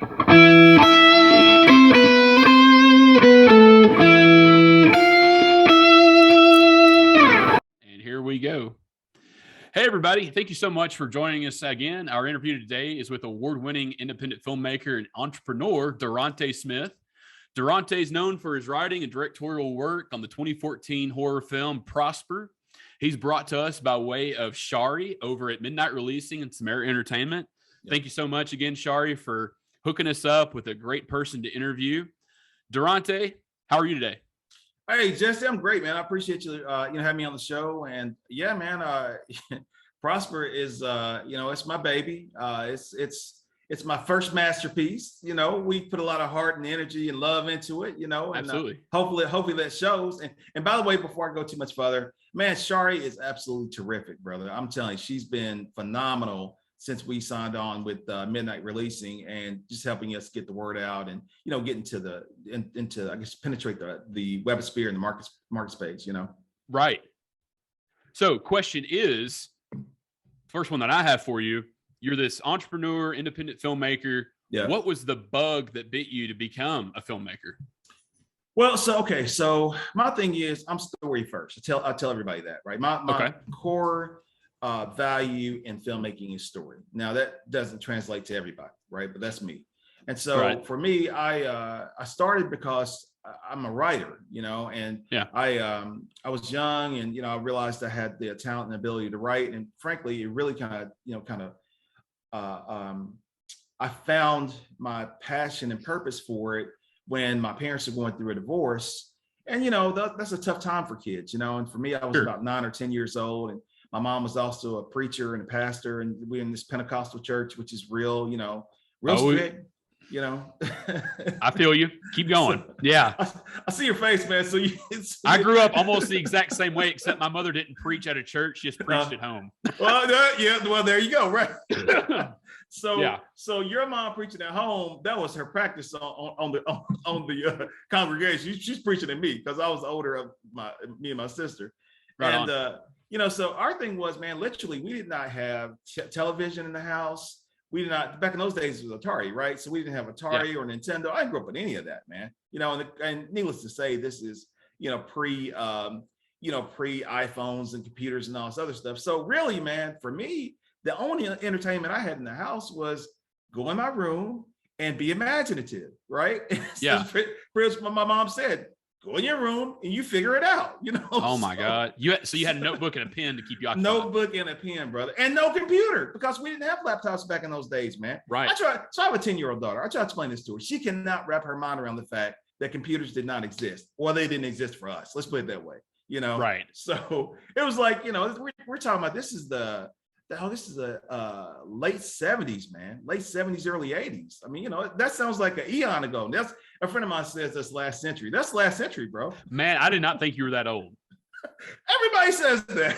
And here we go. Hey, everybody. Thank you so much for joining us again. Our interview today is with award-winning independent filmmaker and entrepreneur, Deronte Smith. Deronte is known for his writing and directorial work on the 2014 horror film Prosper. He's brought to us by way of Shari over at Midnight Releasing and Samera Entertainment. Yep. Thank you so much again, Shari, for hooking us up with a great person to interview. Deronte, how are you today? Hey, Jesse, I'm great, man. I appreciate you, having me on the show. And yeah, man, Prosper is, it's my baby. It's my first masterpiece. We put a lot of heart and energy and love into it. And Absolutely. Hopefully that shows. And by the way, before I go too much further, man, Shari is absolutely terrific, brother. I'm telling you, she's been phenomenal since we signed on with Midnight Releasing and just helping us get the word out and, get into I guess, penetrate the webosphere and the market space, Right. So question is, first one that I have for you, you're this entrepreneur, independent filmmaker. Yeah. What was the bug that bit you to become a filmmaker? Well, so my thing is I'm story first. I tell everybody that, right? My core value in filmmaking is story. Now that doesn't translate to everybody, right? But that's me. And so for me, I started because I'm a writer, and I was young and, I realized I had the talent and ability to write. And frankly, it really I found my passion and purpose for it when my parents were going through a divorce. And, that's a tough time for kids, and for me, I was about 9 or 10 years old. And my mom was also a preacher and a pastor, and we're in this Pentecostal church, which is real strict, I feel you. Keep going. Yeah. I see your face, man. So I grew up almost the exact same way, except my mother didn't preach at a church, just preached at home. Well, well, there you go. Right. So your mom preaching at home, that was her practice on the congregation. She's preaching at me because I was the older of me and my sister. Right and on. So our thing was, man, literally, we did not have television in the house. We did not, back in those days, it was Atari, right? So we didn't have Atari or Nintendo. I didn't grow up with any of that, man. And needless to say, this is, pre iPhones and computers and all this other stuff. So really, man, for me, the only entertainment I had in the house was go in my room and be imaginative, right? Yeah. My mom said, go in your room and you figure it out, Oh my God. So you had a notebook and a pen to keep you occupied. Notebook and a pen, brother. And no computer, because we didn't have laptops back in those days, man. Right. So I have a 10-year-old daughter. I try to explain this to her. She cannot wrap her mind around the fact that computers did not exist, or they didn't exist for us. Let's put it that way, Right. So it was like, we're talking about, this is the late 70s, man. Late 70s, early 80s. I mean, that sounds like an eon ago. That's, a friend of mine says that's last century. That's last century, bro. Man, I did not think you were that old. Everybody says that.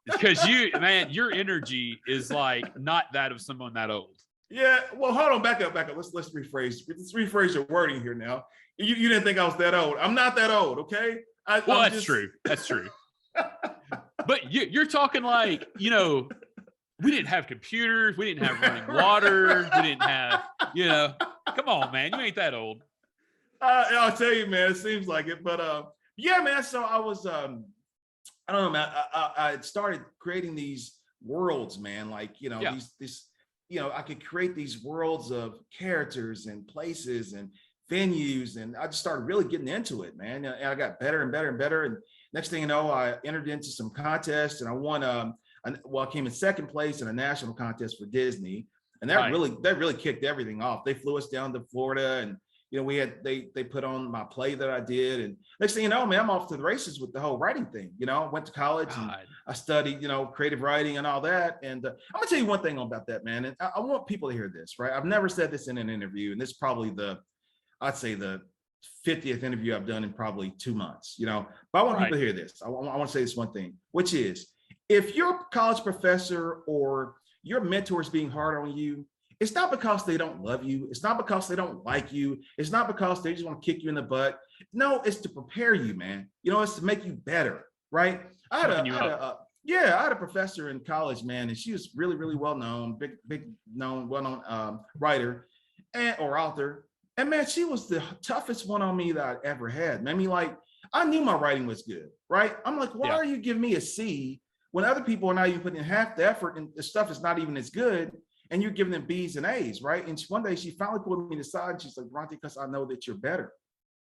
Because your energy is like not that of someone that old. Yeah. Well, hold on, back up. Let's rephrase your wording here now. You didn't think I was that old. I'm not that old, okay? That's true. That's true. But you're talking like, we didn't have computers. We didn't have running water. We didn't have, come on, man. You ain't that old. I'll tell you, man, it seems like it. But yeah, man. So I was, I don't know, man. I started creating these worlds, man. Like, I could create these worlds of characters and places and venues. And I just started really getting into it, man. And I got better and better and better. And next thing you know, I entered into some contests and I won, I came in second place in a national contest for Disney, and that really kicked everything off. They flew us down to Florida, and they put on my play that I did, and next thing you know, man, I'm off to the races with the whole writing thing. I went to college and I studied, creative writing and all that. And I'm gonna tell you one thing about that, man. And I want people to hear this, right? I've never said this in an interview, and this is probably I'd say the 50th interview I've done in probably 2 months. But I want people to hear this. I want to say this one thing, which is, if your college professor or your mentor is being hard on you, it's not because they don't love you. It's not because they don't like you. It's not because they just want to kick you in the butt. No, it's to prepare you, man. It's to make you better, right? I had a professor in college, man, and she was really, really well known, well known writer. and or author. And man, she was the toughest one on me that I'd ever had. I mean, like, I knew my writing was good, right? I'm like, why are you giving me a C when other people are not even putting in half the effort and the stuff is not even as good, and you're giving them B's and A's, right? And one day she finally pulled me aside and she's like, Deronte, because I know that you're better.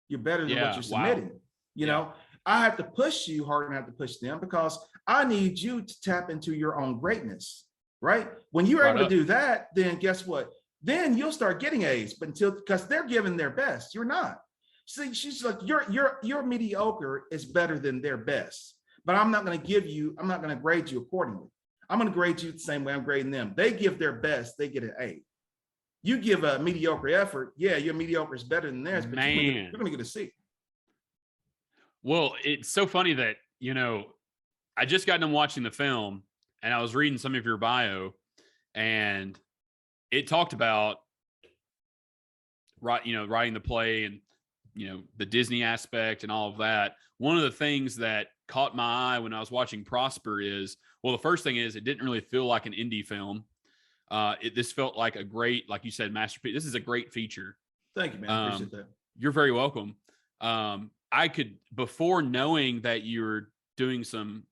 You're better than what you're submitting. You know, I have to push you harder than I have to push them because I need you to tap into your own greatness, right? When you're able to do that, then guess what? Then you'll start getting A's, but because they're giving their best, you're not. See, she's like, your mediocre is better than their best, but I'm not going to grade you accordingly. I'm going to grade you the same way I'm grading them. They give their best, they get an A. You give a mediocre effort, yeah, your mediocre is better than theirs, but you're going to get a C. Well, it's so funny that, you know, I just got done watching the film and I was reading some of your bio, and it talked about writing the play and, you know, the Disney aspect and all of that. One of the things that caught my eye when I was watching Prosper is, well, the first thing is it didn't really feel like an indie film. This felt like a great, like you said, masterpiece. This is a great feature. Thank you, man. I appreciate that. You're very welcome. I could, before knowing that you're doing some,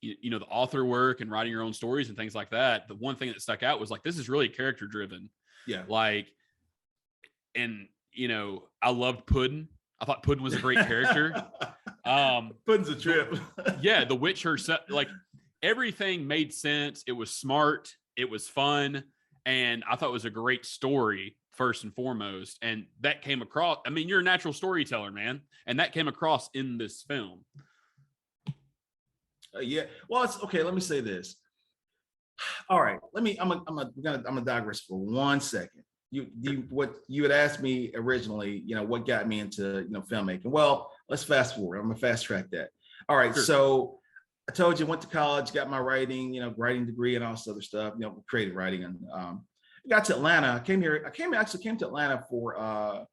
you know, the author work and writing your own stories and things like that, the one thing that stuck out was like, this is really character driven. Yeah. Like, and, you know, I loved Puddin'. I thought Puddin' was a great character. Puddin's a trip. Yeah. The witch herself, like everything made sense. It was smart. It was fun. And I thought it was a great story first and foremost. And that came across. I mean, you're a natural storyteller, man. And that came across in this film. Yeah. Well, it's okay. Let me say this. All right. I'm gonna digress for 1 second. What you had asked me originally, you know, what got me into, you know, filmmaking. Well, let's fast forward. I'm gonna fast track that. All right. Sure. So I told you, went to college, got my writing degree and all this other stuff, you know, creative writing. And got to Atlanta. I actually came to Atlanta for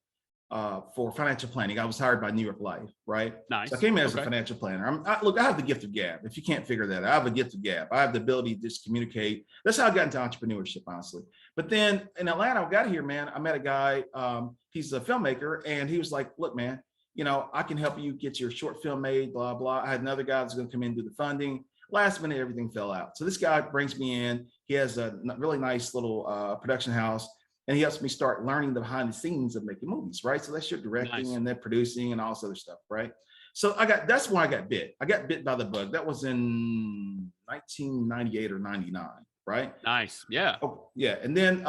financial planning. I was hired by New York Life, right? Nice. So I came in as a financial planner. Look, I have the gift of gab. If you can't figure that out, I have a gift of gab. I have the ability to just communicate. That's how I got into entrepreneurship, honestly. But then in Atlanta, I got here, man, I met a guy, he's a filmmaker, and he was like, look, man, you know, I can help you get your short film made, blah, blah. I had another guy that's going to come in and do the funding. Last minute, everything fell out. So this guy brings me in. He has a really nice little production house, and he helps me start learning the behind the scenes of making movies, right? So that's your directing and then producing and all this other stuff, right? So that's when I got bit. I got bit by the bug. That was in 1998 or 99, right? Nice, yeah. Oh, yeah, and then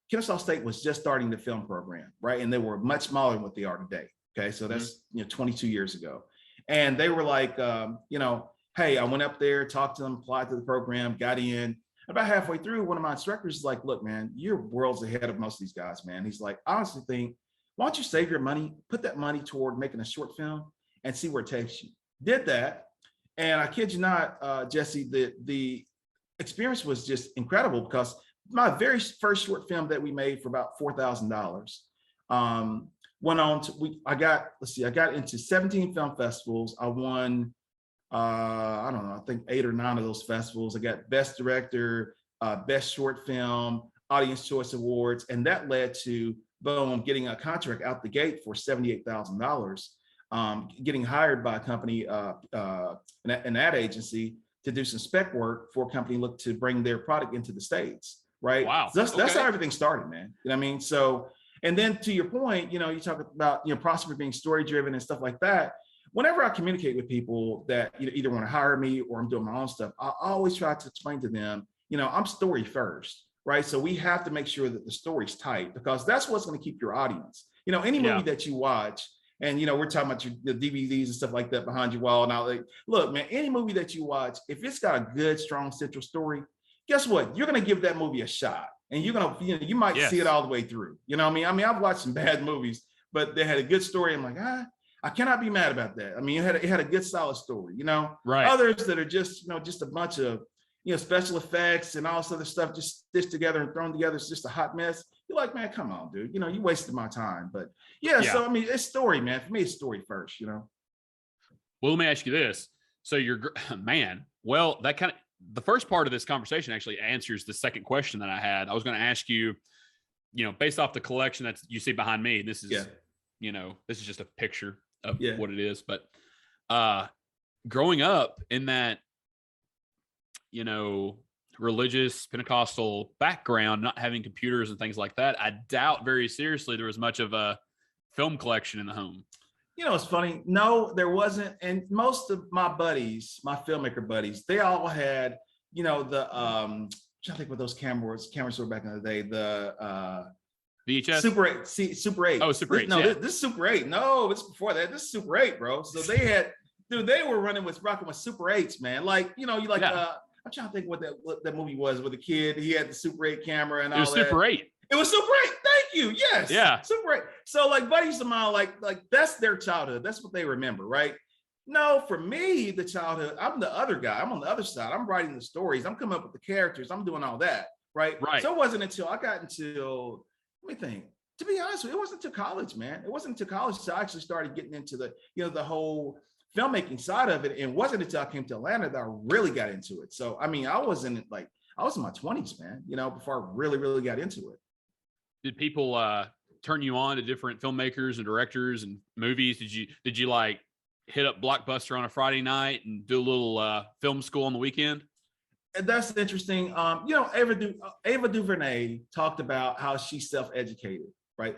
Kennesaw State was just starting the film program, right? And they were much smaller than what they are today. Okay, so that's 22 years ago, and they were like, you know, hey, I went up there, talked to them, applied to the program, got in. About halfway through, one of my instructors is like, look, man, you're worlds ahead of most of these guys, man. He's like, I honestly think, why don't you save your money, put that money toward making a short film and see where it takes you. Did that, and I kid you not, Jesse, the experience was just incredible because my very first short film that we made for about $4,000 went on to, I got into 17 film festivals. I won, I don't know, I think 8 or 9 of those festivals. I got best director, best short film, audience choice awards. And that led to, boom, getting a contract out the gate for $78,000, getting hired by a company, an ad agency, to do some spec work for a company look to bring their product into the States, right? Wow. So that's how everything started, man. You know what I mean? So, and then to your point, you know, you talk about, you know, Prosper being story driven and stuff like that. Whenever I communicate with people that, you know, either want to hire me or I'm doing my own stuff, I always try to explain to them, you know, I'm story first, right? So we have to make sure that the story's tight because that's what's going to keep your audience. You know, any movie that you watch, and, you know, we're talking about the DVDs and stuff like that behind your wall. Now, like, look, man, any movie that you watch, if it's got a good, strong central story, guess what? You're going to give that movie a shot. And you're going to, you know, you might see it all the way through. You know what I mean? I mean, I've watched some bad movies, but they had a good story. I'm like, I cannot be mad about that. I mean, it had a good, solid story, you know? Right. Others that are just, you know, just a bunch of, you know, special effects and all this other stuff just stitched together and thrown together. It's just a hot mess. You're like, man, come on, dude. You know, you wasted my time. But yeah, so I mean, it's story, man. For me, it's story first, you know? Well, let me ask you this. So man, well, that kind of, the first part of this conversation actually answers the second question that I had. I was going to ask you, based off the collection that you see behind me, this is, Yeah. This is just a picture of Yeah. what it is. But growing up in that, religious Pentecostal background, not having computers and things like that, I doubt very seriously there was much of a film collection in the home. It's funny. No, there wasn't. And most of my buddies, my filmmaker buddies, they all had, I'm trying to think what those cameras were back in the day. The VHS? Super 8. Super 8. Oh, Super 8. No, yeah. this is Super 8. No, it's before that. This is Super 8, bro. So they had, dude, they were rocking with Super 8s, man. Like, I'm trying to think what that movie was with the kid. He had the Super 8 camera and all that. It was Super 8. It was Super 8. Thank you. Yes. Yeah. Super 8. So like buddies of mine, like that's their childhood. That's what they remember, right? No, for me, the childhood, I'm the other guy. I'm on the other side. I'm writing the stories. I'm coming up with the characters. I'm doing all that, right? Right. So it wasn't until I got into, let me think. To be honest with you, it wasn't until college, man. It wasn't until college until I actually started getting into the, the whole filmmaking side of it. And it wasn't until I came to Atlanta that I really got into it. So, I mean, I was in my 20s, man, before I really, really got into it. Did people turn you on to different filmmakers and directors and movies? Did you like hit up Blockbuster on a Friday night and do a little film school on the weekend? And that's interesting. Ava DuVernay talked about how she self-educated, right?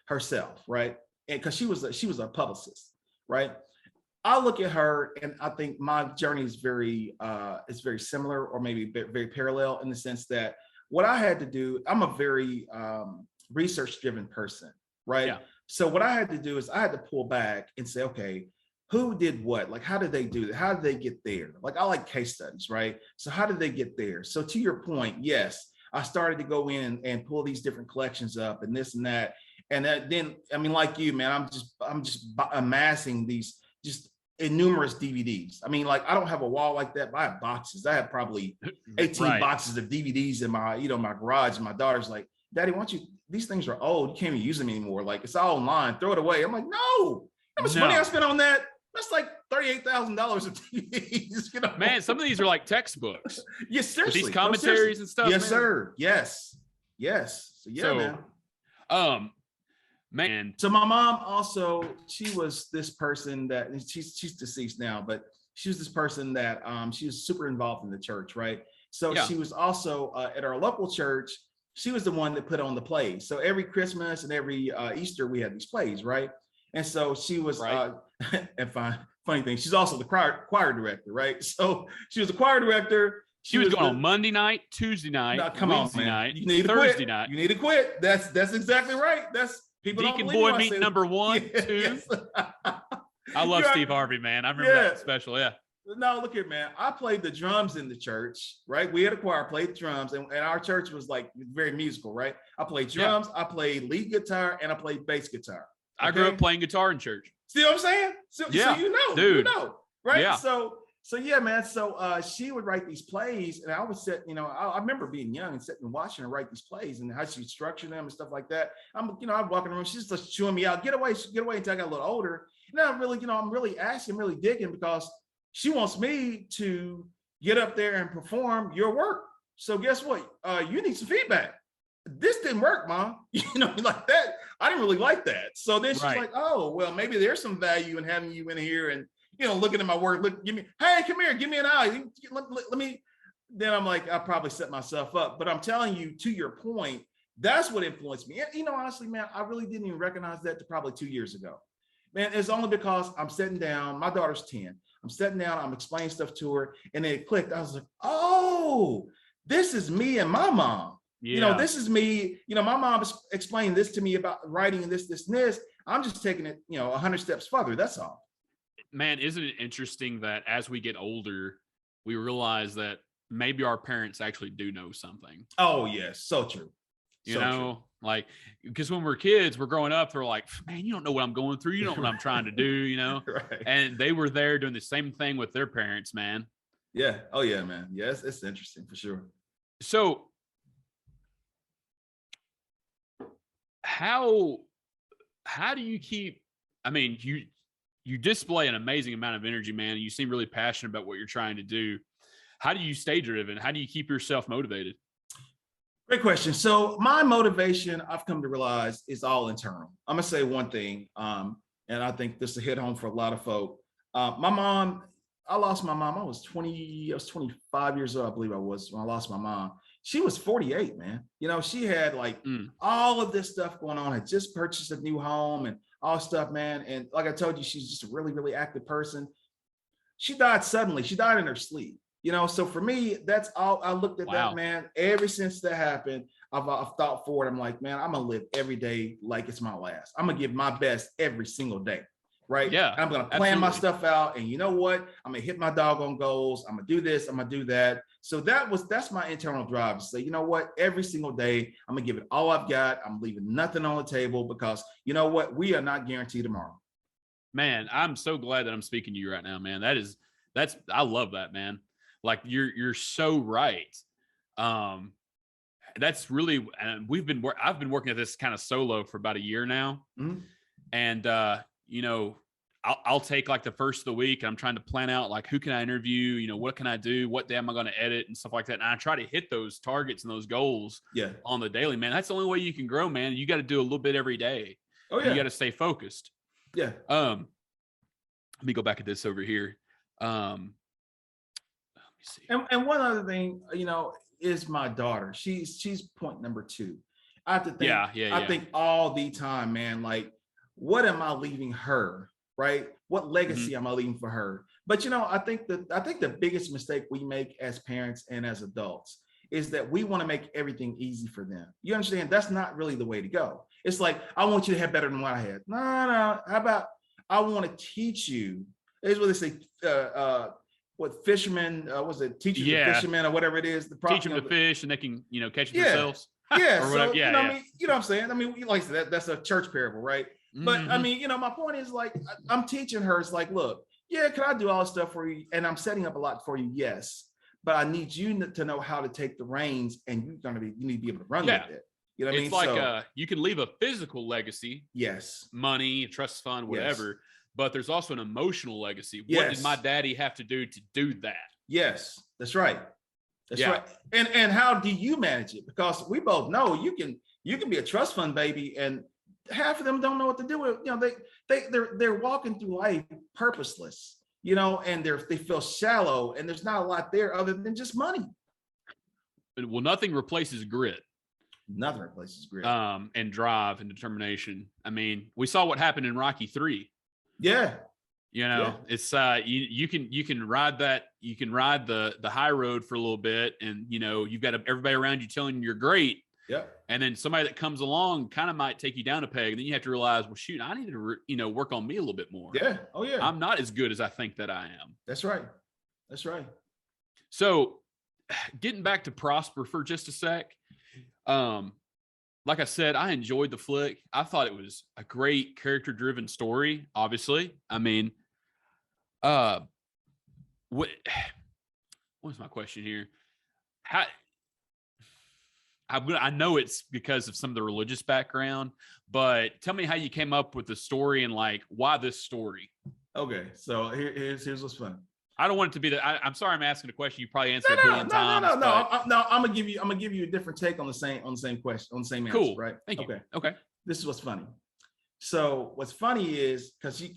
Herself, right? And because she was a publicist, right? I look at her and I think my journey is very similar, or maybe very parallel, in the sense that what I had to do, I'm a very research-driven person, right? Yeah. So what I had to do is I had to pull back and say, okay, who did what? Like, how did they do that? How did they get there? Like, I like case studies, right? So how did they get there? So to your point, yes, I started to go in and pull these different collections up and this and that. And then, I mean, like you, man, I'm just amassing these just numerous DVDs. I mean, like, I don't have a wall like that, but I have boxes. I have probably 18 boxes of DVDs in my, my garage. And my daughter's like, Daddy, these things are old. You can't even use them anymore. Like, it's all online. Throw it away. I'm like, no. How much money I spent on that? That's like $38,000 of DVDs. Man, some of these are like textbooks. Yes, seriously. With these commentaries and stuff. Yes, man. Sir. Yes. So yeah, man. Man. So my mom also, she was this person that she's deceased now, but she was this person that she was super involved in the church, right? So she was also at our local church. She was the one that put on the plays. So every Christmas and every Easter, we had these plays, right? And so she was, and funny thing, she's also the choir director, right? So she was the choir director. She was going on Monday night, Tuesday night, Wednesday night, you need Thursday night. You need to quit. That's exactly right. That's people. Deacon Boy meeting number 1, 2. Yes. I love Steve Harvey, man. I remember that special. Yeah. No, look here, man. I played the drums in the church, right? We had a choir, played the drums, and our church was like very musical, right? I played drums, I played lead guitar, and I played bass guitar. Okay? I grew up playing guitar in church. See what I'm saying? So dude. Right? Yeah. So yeah, man. So she would write these plays, and I would sit, I remember being young and sitting and watching her write these plays and how she structured them and stuff like that. I'd walk in the room, she's just chewing me out, get away until I got a little older. And I'm really asking, really digging, because she wants me to get up there and perform your work. So guess what? You need some feedback. This didn't work, Mom. Like that. I didn't really like that. So then she's like, oh, well, maybe there's some value in having you in here and, looking at my work. Hey, come here, give me an eye. Let me. Then I'm like, I'll probably set myself up. But I'm telling you, to your point, that's what influenced me. And, honestly, man, I really didn't even recognize that to probably 2 years ago. Man, it's only because I'm sitting down. My daughter's 10. I'm sitting down. I'm explaining stuff to her. And then it clicked. I was like, oh, this is me and my mom. Yeah. This is me. My mom explained this to me about writing and this, and this. I'm just taking it, 100 steps further. That's all. Man, isn't it interesting that as we get older, we realize that maybe our parents actually do know something? Oh, yes. So true. True. Like, because when we're kids, we're growing up, they're like, man, you don't know what I'm going through. You don't know what I'm trying to do, Right. And they were there doing the same thing with their parents, man. Yeah. Oh, yeah, man. Yes, it's interesting for sure. So how do you keep, you display an amazing amount of energy, man. You seem really passionate about what you're trying to do. How do you stay driven? How do you keep yourself motivated? Great question. So my motivation, I've come to realize, is all internal. I'm gonna say one thing, and I think this will hit home for a lot of folk. My mom, I lost my mom. I was 25 years old, I believe I was, when I lost my mom. She was 48, man. You know, she had like all of this stuff going on. Had just purchased a new home and all stuff, man. And like I told you, she's just a really, really active person. She died suddenly. She died in her sleep. You know, so for me, that's all. I looked at that, man. Ever since that happened, I've thought forward. I'm like, man, I'm gonna live every day like it's my last. I'm gonna give my best every single day, right? Yeah, I'm gonna plan my stuff out, and you know what? I'm gonna hit my doggone goals. I'm gonna do this. I'm gonna do that. So that's my internal drive to say, you know what? Every single day, I'm gonna give it all I've got. I'm leaving nothing on the table because you know what? We are not guaranteed tomorrow. Man, I'm so glad that I'm speaking to you right now, man. I love that, man. Like you're so right. That's really, and I've been working at this kind of solo for about a year now. Mm-hmm. And, you know, I'll take like the first of the week and I'm trying to plan out like, who can I interview? You know, what can I do? What day am I going to edit and stuff like that? And I try to hit those targets and those goals on the daily, man. That's the only way you can grow, man. You got to do a little bit every day. Oh yeah. You got to stay focused. Yeah. Let me go back at this over here. And one other thing, you know, is my daughter. She's point number 2. I have to think. I think all the time, man. Like, what am I leaving her? Right? What legacy am I leaving for her? But you know, I think the biggest mistake we make as parents and as adults is that we want to make everything easy for them. You understand? That's not really the way to go. It's like, I want you to have better than what I had. No. How about I want to teach you? Here's what they say. What fishermen was it? Teach the fishermen or whatever it is. Teach them to fish and they can, you know, catch themselves. Yeah. Or whatever. So, you know what I'm saying? I mean, like I said, that's a church parable, right? But I mean, you know, my point is like, I'm teaching her. It's like, look, can I do all this stuff for you? And I'm setting up a lot for you. Yes. But I need you to know how to take the reins, and you need to be able to run with it. You know what I mean? It's like you can leave a physical legacy. Yes. Money, trust fund, whatever. Yes. But there's also an emotional legacy. What did my daddy have to do that? Yes, that's right. That's right. And how do you manage it? Because we both know you can be a trust fund baby, and half of them don't know what to do with. You know, they're walking through life purposeless. You know, and they feel shallow, and there's not a lot there other than just money. Well, nothing replaces grit. Nothing replaces grit. And drive and determination. I mean, we saw what happened in Rocky 3. Yeah. You know, it's you can ride the high road for a little bit, and you know, you've got everybody around you telling you you're great. Yeah. And then somebody that comes along kind of might take you down a peg. And then you have to realize, well, shoot, I need to work on me a little bit more. Yeah. Oh yeah. I'm not as good as I think that I am. That's right. That's right. So getting back to Prosper for just a sec. Like I said, I enjoyed the flick. I thought it was a great character-driven story, obviously. I mean, what's my question here? I know it's because of some of the religious background, but tell me how you came up with the story and like why this story. Okay, so here's what's funny. I don't want it to be I'm sorry, I'm asking a question you probably answered a billion times. No. I'm gonna give you a different take on the same question, on the same answer. Cool. Right? Thank you. Okay. This is what's funny. So what's funny is because these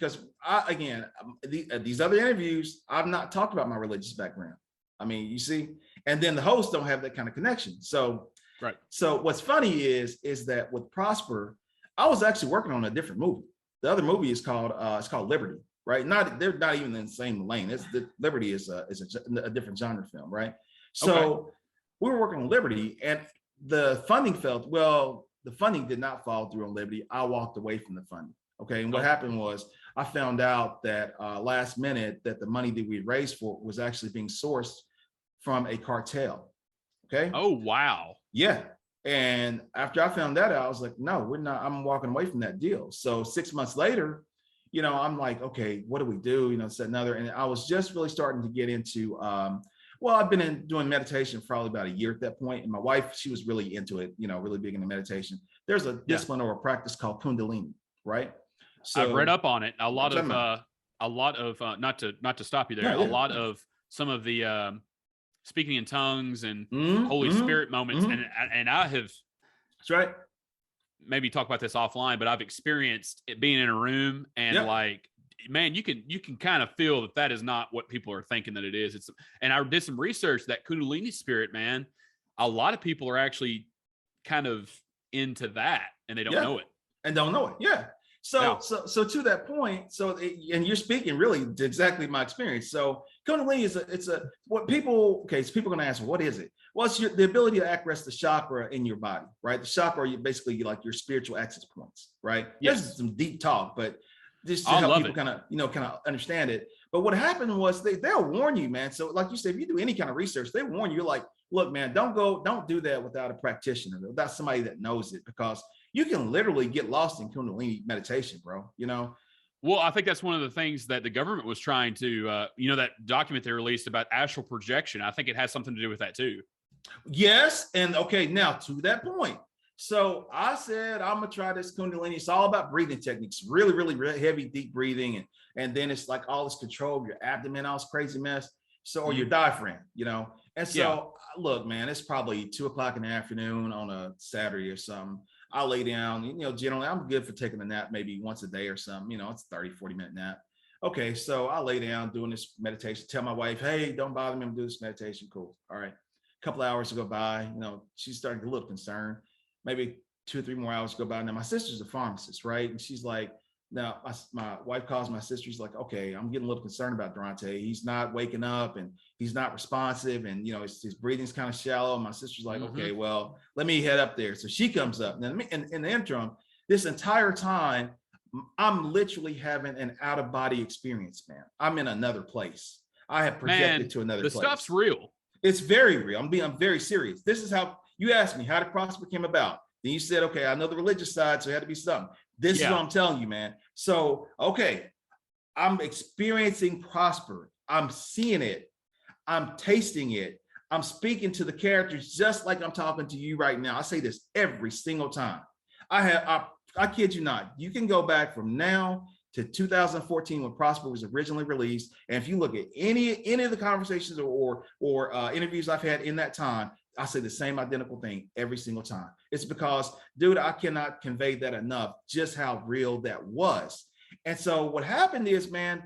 other interviews, I've not talked about my religious background. I mean, you see, and then the hosts don't have that kind of connection. So right. So what's funny is that with Prosper, I was actually working on a different movie. The other movie is called Liberty. Right? They're not even in the same lane. Liberty is a different genre film, right? So we were working on Liberty, and the funding the funding did not fall through on Liberty. I walked away from the funding. Okay. And what happened was I found out that last minute that the money that we raised for was actually being sourced from a cartel. Okay. Oh, wow. Yeah. And after I found that out, I was like, no, we're not, I'm walking away from that deal. So 6 months later, you know, I'm like, okay, what do we do? You know, it's another, and I was just really starting to get into, I've been doing meditation for probably about a year at that point. And my wife, she was really into it, you know, really big into meditation. There's a discipline or a practice called Kundalini, right? So I've read up on it. A lot of, not to stop you there. A lot of some of the speaking in tongues and Mm-hmm. Holy Spirit moments. Mm-hmm. And I have, that's right. maybe talk about this offline, but I've experienced it being in a room and like, man, you can kind of feel that is not what people are thinking that it is. And I did some research that Kundalini spirit, man, a lot of people are actually kind of into that and they don't know it. And don't know it. Yeah. So to that point, and you're speaking really exactly my experience. So Kundalini is what people, so people are going to ask, what is it? Well, it's the ability to access the chakra in your body, right? The chakra are basically like your spiritual access points, right? Yes. This is some deep talk, but just to help people kind of understand it. But what happened was they'll warn you, man. So like you said, if you do any kind of research, they warn you like, look, man, don't do that without a practitioner, without somebody that knows it, because you can literally get lost in Kundalini meditation, bro. Well, I think that's one of the things that the government was trying to, that document they released about astral projection. I think it has something to do with that too. Yes. And okay, now to that point. So I said, I'm going to try this Kundalini. It's all about breathing techniques, really, really, really heavy, deep breathing. And then it's like all this control of your abdomen, all this crazy mess. So, or your diaphragm, And so look, man, it's probably 2:00 in the afternoon on a Saturday or something. I lay down, generally I'm good for taking a nap maybe once a day or something, it's a 30-40 minute nap. Okay. So I lay down doing this meditation, tell my wife, hey, don't bother me, I'm doing this meditation. Cool. All right. A couple of hours go by, she's starting to get a little concerned. Maybe 2 or 3 more hours go by. Now my sister's a pharmacist, right? And she's like, now my wife calls my sister. She's like, okay, I'm getting a little concerned about Deronte. He's not waking up and he's not responsive. And, his breathing's kind of shallow. My sister's like, okay, well, let me head up there. So she comes up. Now in the interim, this entire time, I'm literally having an out of body experience, man. I'm in another place. I have projected to another place. The stuff's real. It's very real. I'm very serious. This is how you asked me how the Prosper came about. Then you said, okay, I know the religious side, so it had to be something. This is what I'm telling you, man. So, okay, I'm experiencing Prosper. I'm seeing it. I'm tasting it. I'm speaking to the characters just like I'm talking to you right now. I say this every single time. I kid you not. You can go back from now to 2014 when Prosper was originally released. And if you look at any of the conversations or interviews I've had in that time, I say the same identical thing every single time. It's because, dude, I cannot convey that enough, just how real that was. And so what happened is, man,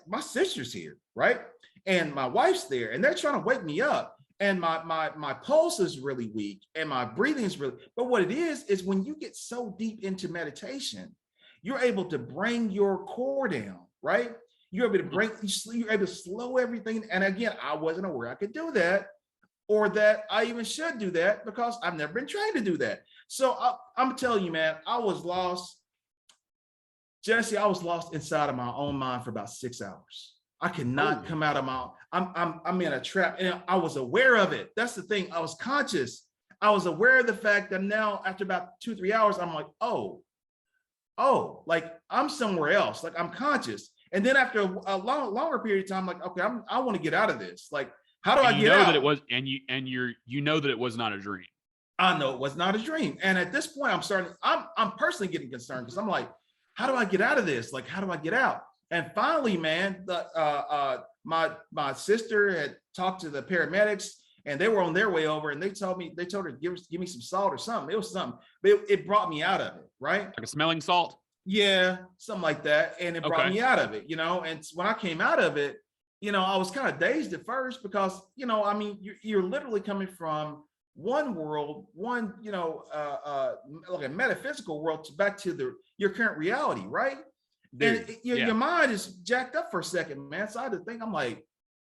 my sister's here, right? And my wife's there, and they're trying to wake me up. And my pulse is really weak, and my breathing is really, but what it is when you get so deep into meditation, you're able to bring your core down, right? You're able to slow everything. And again, I wasn't aware I could do that, or that I even should do that, because I've never been trained to do that. So I'm telling you, man, I was lost. Jesse, I was lost inside of my own mind for about 6 hours. I could not come out of I'm in a trap, and I was aware of it. That's the thing. I was conscious. I was aware of the fact that now after about 2-3 hours, I'm like, oh, like I'm somewhere else. Like I'm conscious. And then after a longer period of time, like, okay, I want to get out of this. Like, how do I get out? That it was, and you know that it was not a dream. I know it was not a dream. And at this point, I'm personally getting concerned, because I'm like, how do I get out of this? Like, how do I get out? And finally, man, my sister had talked to the paramedics, and they were on their way over, and they told her give me some salt or something. It was something, but it brought me out of it, right? Like a smelling salt? Yeah, something like that. And it brought me out of it, and when I came out of it, I was kind of dazed at first, because, I mean, you're literally coming from one world, like a metaphysical world, back to your current reality, right? Dude, and your mind is jacked up for a second, man. So I had to think, I'm like,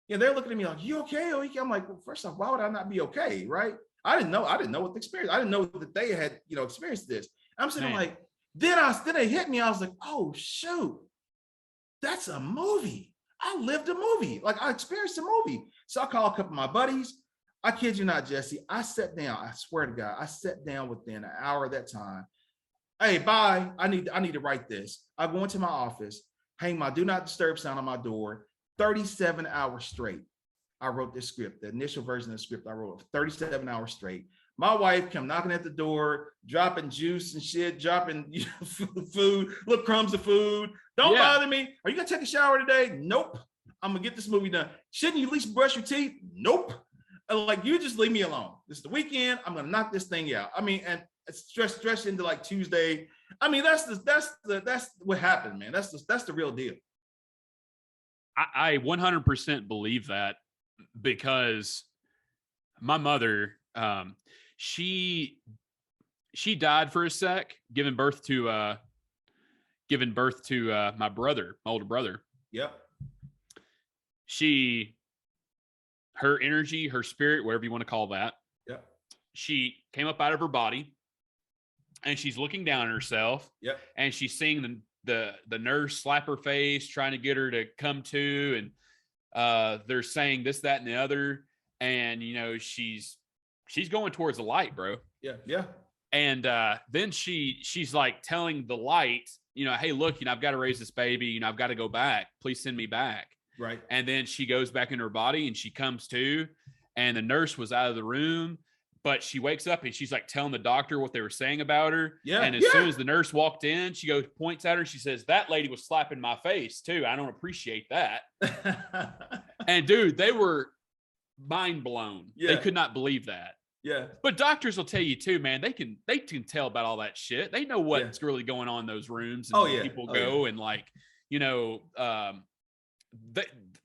they're looking at me like, you okay? I'm like, well, first off, why would I not be okay, right? I didn't know what the experience. I didn't know that they had, experienced this. I'm sitting like, then it hit me. I was like, oh shoot, that's a movie. I lived a movie. Like, I experienced a movie. So I called a couple of my buddies. I kid you not, Jesse. I sat down. I swear to God, I sat down within an hour of that time. Hey, bye. I need to write this. I go into my office, hang my do not disturb sign on my door. 37 hours straight. I wrote this script, the initial version of the script I wrote 37 hours straight. My wife come knocking at the door, dropping juice and shit, dropping food, little crumbs of food. Don't bother me. Are you gonna take a shower today? Nope. I'm gonna get this movie done. Shouldn't you at least brush your teeth? Nope. like, you just leave me alone. This is the weekend. I'm gonna knock this thing out. I mean, and stretch into like Tuesday. I mean, that's what happened, man. That's the real deal. I 100% believe that, because my mother, she died for a sec, giving birth to my brother, my older brother. Yep. Her energy, her spirit, whatever you want to call that. Yep. She came up out of her body, and she's looking down at herself. Yep. And she's seeing the nurse slap her face, trying to get her to come to, and they're saying this, that, and the other. And she's going towards the light, bro. Yeah. Yeah. And then she's like telling the light, hey, look, I've got to raise this baby. I've got to go back. Please send me back. Right. And then she goes back into her body, and she comes to, and the nurse was out of the room, but she wakes up and she's like telling the doctor what they were saying about her. Yeah. And as soon as the nurse walked in, she points at her. She says, that lady was slapping my face too. I don't appreciate that. And dude, they were mind blown. Yeah. They could not believe that. Yeah. But doctors will tell you too, man, they can tell about all that shit. They know what's really going on in those rooms. And people go and like,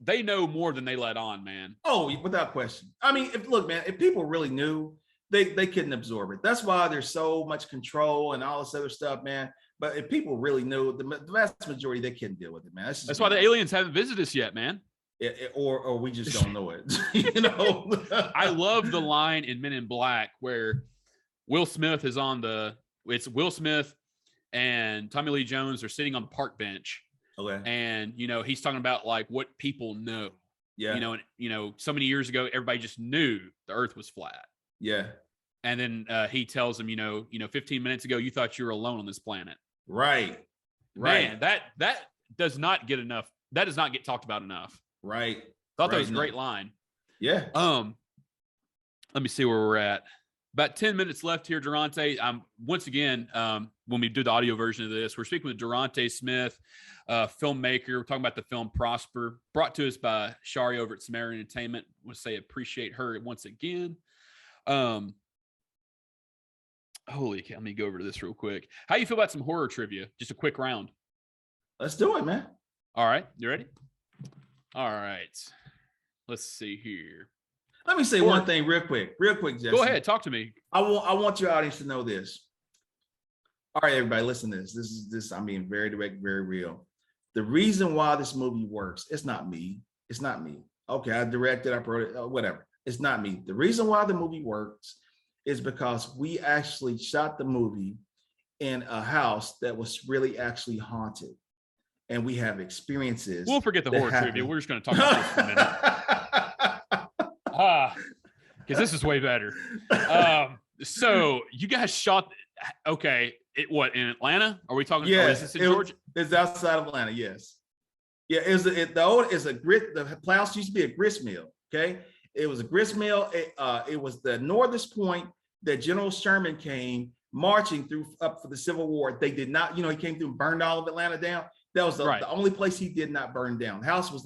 they know more than they let on, man. Oh, without question. I mean, if people really knew, they couldn't absorb it. That's why there's so much control and all this other stuff, man. But if people really knew, the vast majority, they couldn't deal with it, man. That's why the aliens haven't visited us yet, man. Or we just don't know it. I love the line in Men in Black where Will Smith is it's Will Smith and Tommy Lee Jones are sitting on the park bench. Okay. And he's talking about like what people know. Yeah. So many years ago, everybody just knew the earth was flat. Yeah. And then he tells them, 15 minutes ago, you thought you were alone on this planet. Right. Man, that does not get enough. That does not get talked about enough. Right. Thought that was a great line. Yeah. Let me see where we're at. About 10 minutes left here, Deronte. Once again, when we do the audio version of this, we're speaking with Deronte Smith, filmmaker. We're talking about the film Prosper, brought to us by Shari over at Samera Entertainment. I want to say appreciate her once again. Holy cow, let me go over to this real quick. How you feel about some horror trivia? Just a quick round. Let's do it, man. All right. You ready? All right. Let's see here. Let me say one thing real quick, Jesse. Go ahead. Talk to me. I want your audience to know this. All right, everybody, listen to this. I'm being very direct, very real. The reason why this movie works, it's not me. It's not me. Okay, I directed, I wrote it, whatever. It's not me. The reason why the movie works is because we actually shot the movie in a house that was really actually haunted. And we have experiences. We'll forget the horror trivia. We're just going to talk about this for a minute. Because this is way better. So you guys shot, okay, in Atlanta? Are we talking? Yes, is this in Georgia? It's outside of Atlanta, yes. Yeah, the house used to be a grist mill, okay? It was a grist mill. It was the northest point that General Sherman came marching through up for the Civil War. They did not, he came through and burned all of Atlanta down. That was the only place he did not burn down. The house was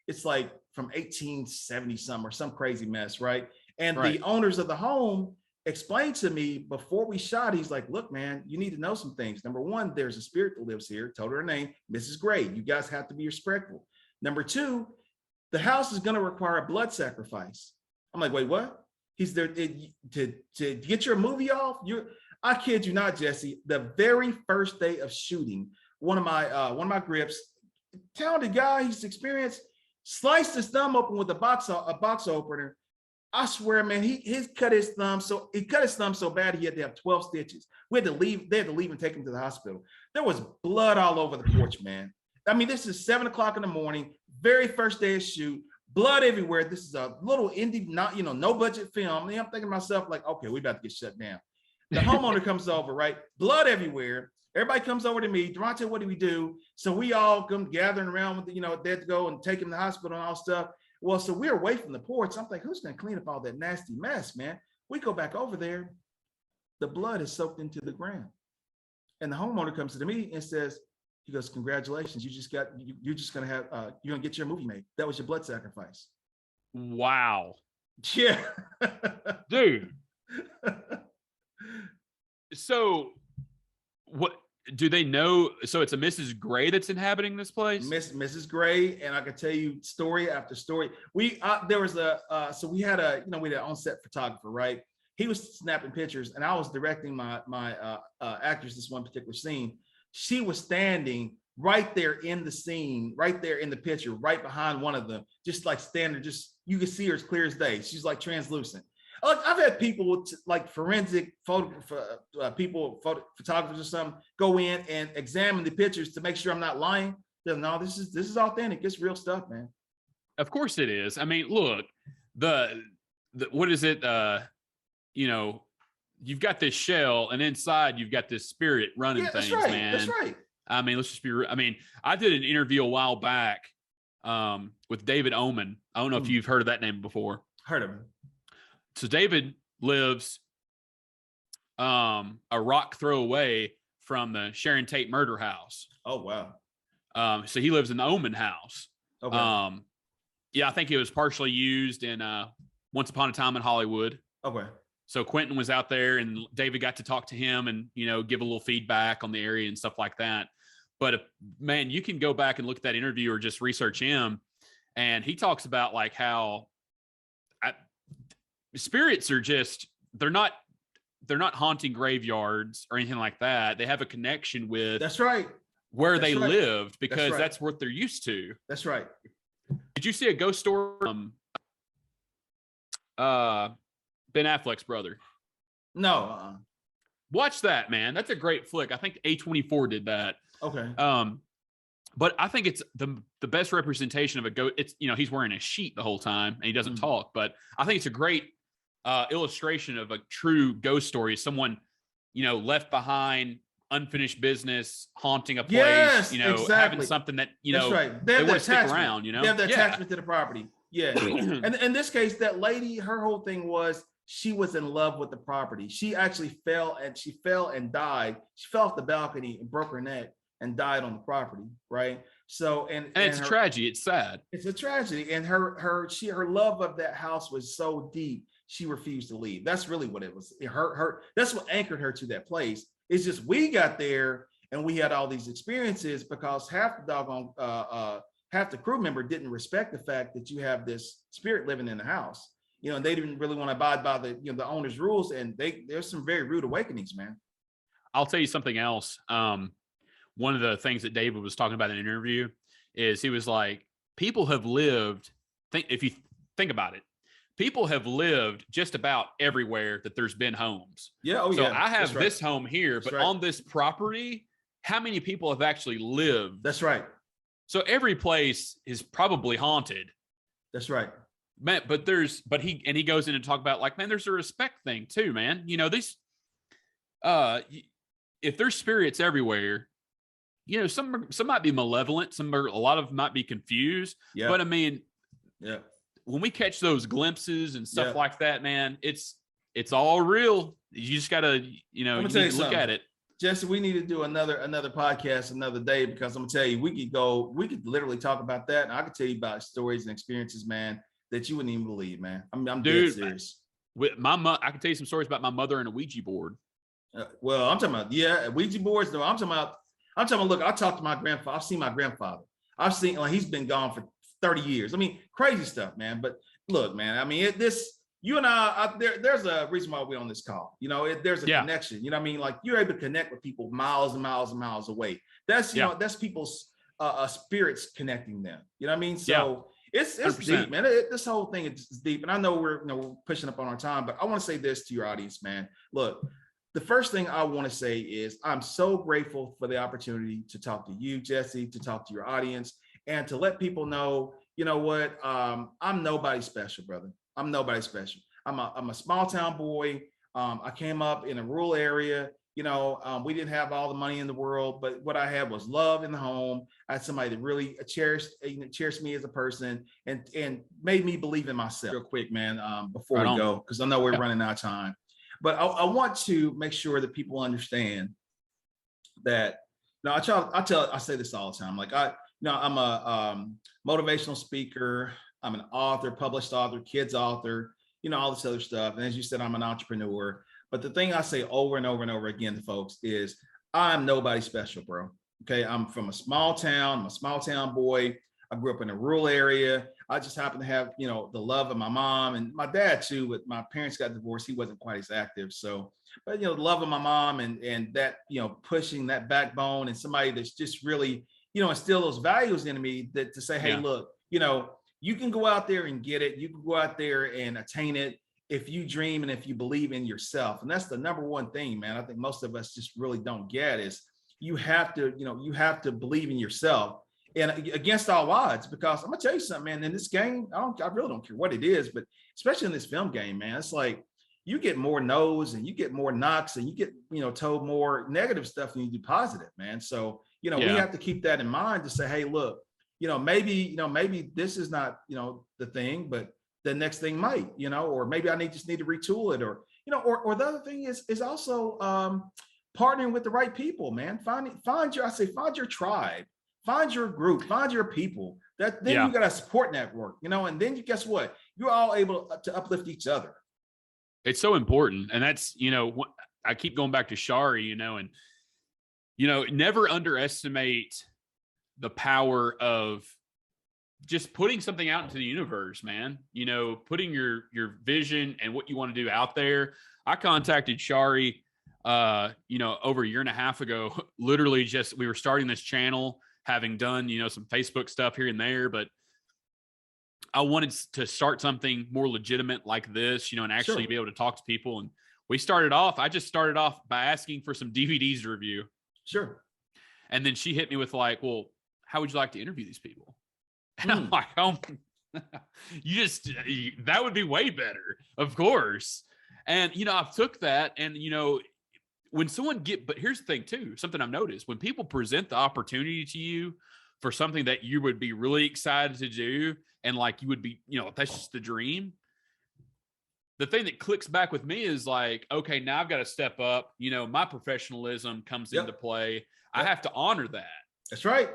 it's from 1870 something or some crazy mess, right? And the owners of the home explained to me before we shot, he's like, look, man, you need to know some things. Number one, there's a spirit that lives here. Told her name, Mrs. Gray. You guys have to be respectful. Number two, the house is going to require a blood sacrifice. I'm like, wait, what? He's there to get your movie off. I kid you not, Jesse. The very first day of shooting, one of my grips, talented guy, he's experienced, sliced his thumb open with a box opener. I swear, man, he cut his thumb so bad he had to have 12 stitches. They had to leave and take him to the hospital. There was blood all over the porch, man. I mean, this is 7 o'clock in the morning, very first day of shoot, blood everywhere. This is a little indie, no budget film. And I'm thinking to myself, like, okay, we about to get shut down. The homeowner comes over, right? Blood everywhere. Everybody comes over to me. Deronte, what do we do? So we all come gathering around with, they had to go and take him to the hospital and all stuff. Well, so we're away from the porch. I'm like, who's going to clean up all that nasty mess, man? We go back over there. The blood is soaked into the ground. And the homeowner comes to me and says, he goes, congratulations. You're going to get your movie made. That was your blood sacrifice. Wow. Yeah. Dude. So what do they know? So it's a Mrs. Gray that's inhabiting this place? Mrs. Gray, and I can tell you story after story. There was so we had we had an on-set photographer, right? He was snapping pictures, and I was directing my actress this one particular scene. She was standing right there in the scene, right there in the picture, right behind one of them, just like standing, just you can see her as clear as day. She's like translucent. Like I've had people like forensic photographers or something go in and examine the pictures to make sure I'm not lying. They're, no, this is authentic. It's real stuff, man. Of course it is. I mean, look, the what is it? You've got this shell, and inside you've got this spirit running things, that's right, man. That's right. I mean, let's just be. I mean, I did an interview a while back with David Oman. I don't know if you've heard of that name before. Heard of him. So David lives a rock throw away from the Sharon Tate murder house. Oh, wow. So he lives in the Oman house. Okay. Yeah, I think it was partially used in Once Upon a Time in Hollywood. Okay. So Quentin was out there, and David got to talk to him and, give a little feedback on the area and stuff like that. But man, you can go back and look at that interview or just research him. And he talks about like how spirits are just, they're not haunting graveyards or anything like that. They have a connection with that's right where they lived, because that's what they're used to. That's right. Did you see a ghost story from Ben Affleck's brother? No. Watch that, man. That's a great flick. I think A24 did that. Okay. But I think it's the best representation of a ghost. It's, he's wearing a sheet the whole time and he doesn't talk, but I think it's a great illustration of a true ghost story. Someone, left behind, unfinished business, haunting a place, exactly. having something that, that's right. They want to stick around, They have the attachment to the property. Yeah. And in this case, that lady, her whole thing was she was in love with the property. She actually fell and died. She fell off the balcony and broke her neck and died on the property. Right. So, and it's a tragedy. It's sad. It's a tragedy. And her love of that house was so deep, she refused to leave. That's really what it was. That's what anchored her to that place. It's just, we got there and we had all these experiences because half the crew member didn't respect the fact that you have this spirit living in the house, and they didn't really want to abide by the owner's rules. And there's some very rude awakenings, man. I'll tell you something else. One of the things that David was talking about in an interview is he was like, people have lived, if you think about it, people have lived just about everywhere that there's been homes. Yeah. Oh, so yeah. I have this home here, but on this property, how many people have actually lived? That's right. So every place is probably haunted. That's right. Man, but he goes in and talk about like, man, there's a respect thing too, man. These, if there's spirits everywhere, some might be malevolent. A lot of them might be confused. Yeah. But I mean, yeah. When we catch those glimpses and stuff like that, man, it's all real. You just gotta, you need to look at it. Jesse, we need to do another podcast another day, because I'm gonna tell you, we could literally talk about that, and I could tell you about stories and experiences, man, that you wouldn't even believe, man. I'm dead serious. With I can tell you some stories about my mother and a Ouija board. Well, I'm talking about Ouija boards. No, I'm talking about. Look, I talked to my grandfather. I've seen my grandfather. I've seen he's been gone for 30 years. I mean, crazy stuff, man. But look, man, I mean, you and I there's a reason why we're on this call. There's a connection. You know what I mean? Like, you're able to connect with people miles and miles and miles away. That's that's people's spirits connecting them. You know what I mean? So it's 100%. Deep, man. This whole thing is deep. And I know we're pushing up on our time, but I want to say this to your audience, man. Look, the first thing I want to say is I'm so grateful for the opportunity to talk to you, Jesse, to talk to your audience, and to let people know, what, I'm nobody special, brother. I'm nobody special. I'm a small town boy. I came up in a rural area. We didn't have all the money in the world, but what I had was love in the home. I had somebody that really cherished me as a person and made me believe in myself. Real quick, man, before we go, because I know we're running out of time. But I want to make sure that people understand that. I say this all the time. Like, I'm a motivational speaker. I'm an author, published author, kids author. all this other stuff. And as you said, I'm an entrepreneur. But the thing I say over and over and over again to folks is I'm nobody special, bro. Okay. I'm from a small town. I'm a small town boy. I grew up in a rural area. I just happen to have, the love of my mom and my dad too, but my parents got divorced. He wasn't quite as active. So, but, the love of my mom and that, pushing that backbone and somebody that's just really, instill those values into me that to say, hey, look, you can go out there and get it. You can go out there and attain it if you dream and if you believe in yourself. And that's the number one thing, man. I think most of us just really don't get is you have to believe in yourself and against all odds, because I'm gonna tell you something, man, in this game, I really don't care what it is, but especially in this film game, man, it's like you get more no's and you get more knocks and you get, told more negative stuff than you do positive, man. So, we have to keep that in mind to say, hey, look, maybe this is not, the thing, but the next thing might, or maybe I just need to retool it, or, or the other thing is also partnering with the right people, man. Find your tribe. Find your group, find your people. Then you got a support network, and then guess what? You're all able to uplift each other. It's so important. And that's, I keep going back to Shari, and, never underestimate the power of just putting something out into the universe, man, putting your vision and what you want to do out there. I contacted Shari, over a year and a half ago, literally we were starting this channel, having done, some Facebook stuff here and there, but I wanted to start something more legitimate like this, and actually be able to talk to people. And I just started off by asking for some DVDs to review. Sure. And then she hit me with like, well, how would you like to interview these people? And I'm like, oh, that would be way better, of course. And, I took that and, when but here's the thing too, something I've noticed, when people present the opportunity to you for something that you would be really excited to do, and like you would be, that's just the dream. The thing that clicks back with me is like, okay, now I've got to step up. My professionalism comes into play. Yep. I have to honor that. That's right.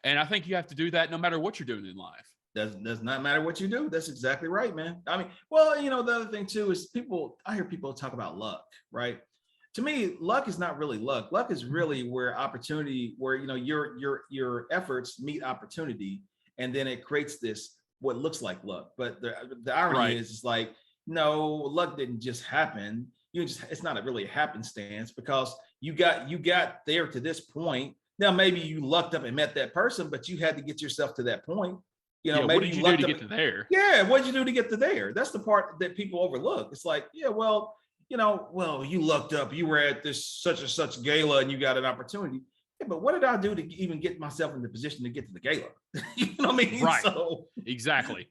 And I think you have to do that no matter what you're doing in life. Does not matter what you do. That's exactly right, man. I mean, well, the other thing too is I hear people talk about luck, right? To me, luck is not really luck. Luck is really where your efforts meet opportunity, and then it creates what looks like luck. But the irony is like, no, luck didn't just happen. It's not really a happenstance, because you got there to this point. Now maybe you lucked up and met that person, but you had to get yourself to that point. Maybe what did you do to get to there? Yeah, what did you do to get to there? That's the part that people overlook. It's like, yeah, well, you lucked up, you were at this such and such gala and you got an opportunity. Yeah, but what did I do to even get myself in the position to get to the gala? You know what I mean? Right. So exactly.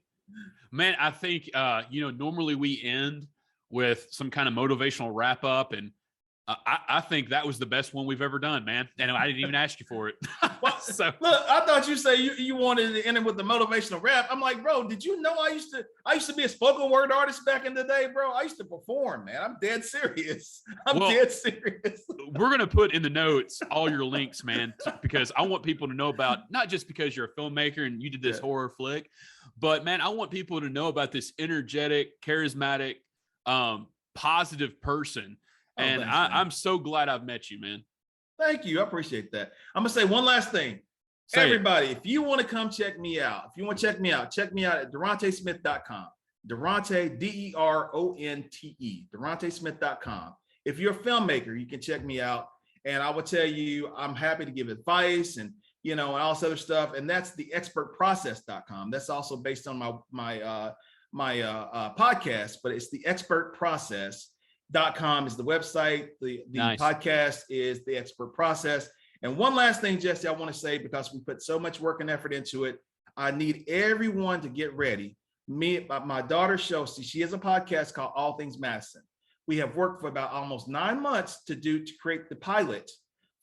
Man, I think, normally we end with some kind of motivational wrap up, and I think that was the best one we've ever done, man. And I didn't even ask you for it. So look, I thought you say you wanted to end it with the motivational rap. I'm like, bro, did you know I used to be a spoken word artist back in the day, bro? I used to perform, man. I'm dead serious. Dead serious. We're gonna put in the notes all your links, man, because I want people to know about, not just because you're a filmmaker and you did this horror flick, but man, I want people to know about this energetic, charismatic, positive person. And thanks, I'm so glad I've met you, man. Thank you. I appreciate that. I'm going to say one last thing. Everybody, if you want to come check me out, check me out at DeronteSmith.com. Deronte, DERONTE, DeronteSmith.com. If you're a filmmaker, you can check me out. And I will tell you, I'm happy to give advice and, and all this other stuff. And that's theexpertprocess.com. That's also based on my podcast, but it's theexpertprocess.com is the website. The nice. Podcast is The Expert Process. And one last thing, Jesse, I want to say, because we put so much work and effort into it, I need everyone to get ready. My daughter's show, she has a podcast called All Things Madison. We have worked for about almost 9 months to create the pilot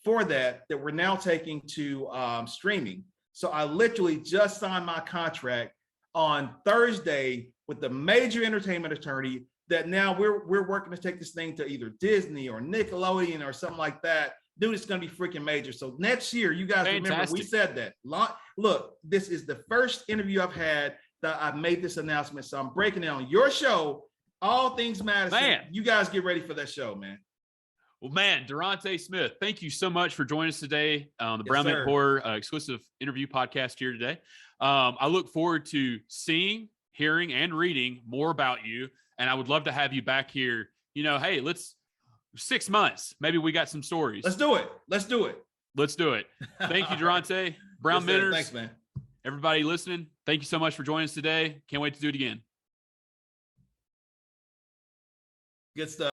for that we're now taking to streaming. So I literally just signed my contract on Thursday with the major entertainment attorney that now we're working to take this thing to either Disney or Nickelodeon or something like that. Dude, it's going to be freaking major. So next year, you guys remember, we said that. Look, this is the first interview I've had that I've made this announcement. So I'm breaking it on your show All Things Madison. Man. You guys get ready for that show, man. Well, man, Deronte Smith, thank you so much for joining us today on the Brown Man sir. Horror exclusive interview podcast here today. I look forward to seeing, hearing, and reading more about you. And I would love to have you back here. You know, hey, 6 months. Maybe we got some stories. Let's do it. Let's do it. Let's do it. Thank you, Deronte. Brown Minners. Thanks, man. Everybody listening, thank you so much for joining us today. Can't wait to do it again. Good stuff.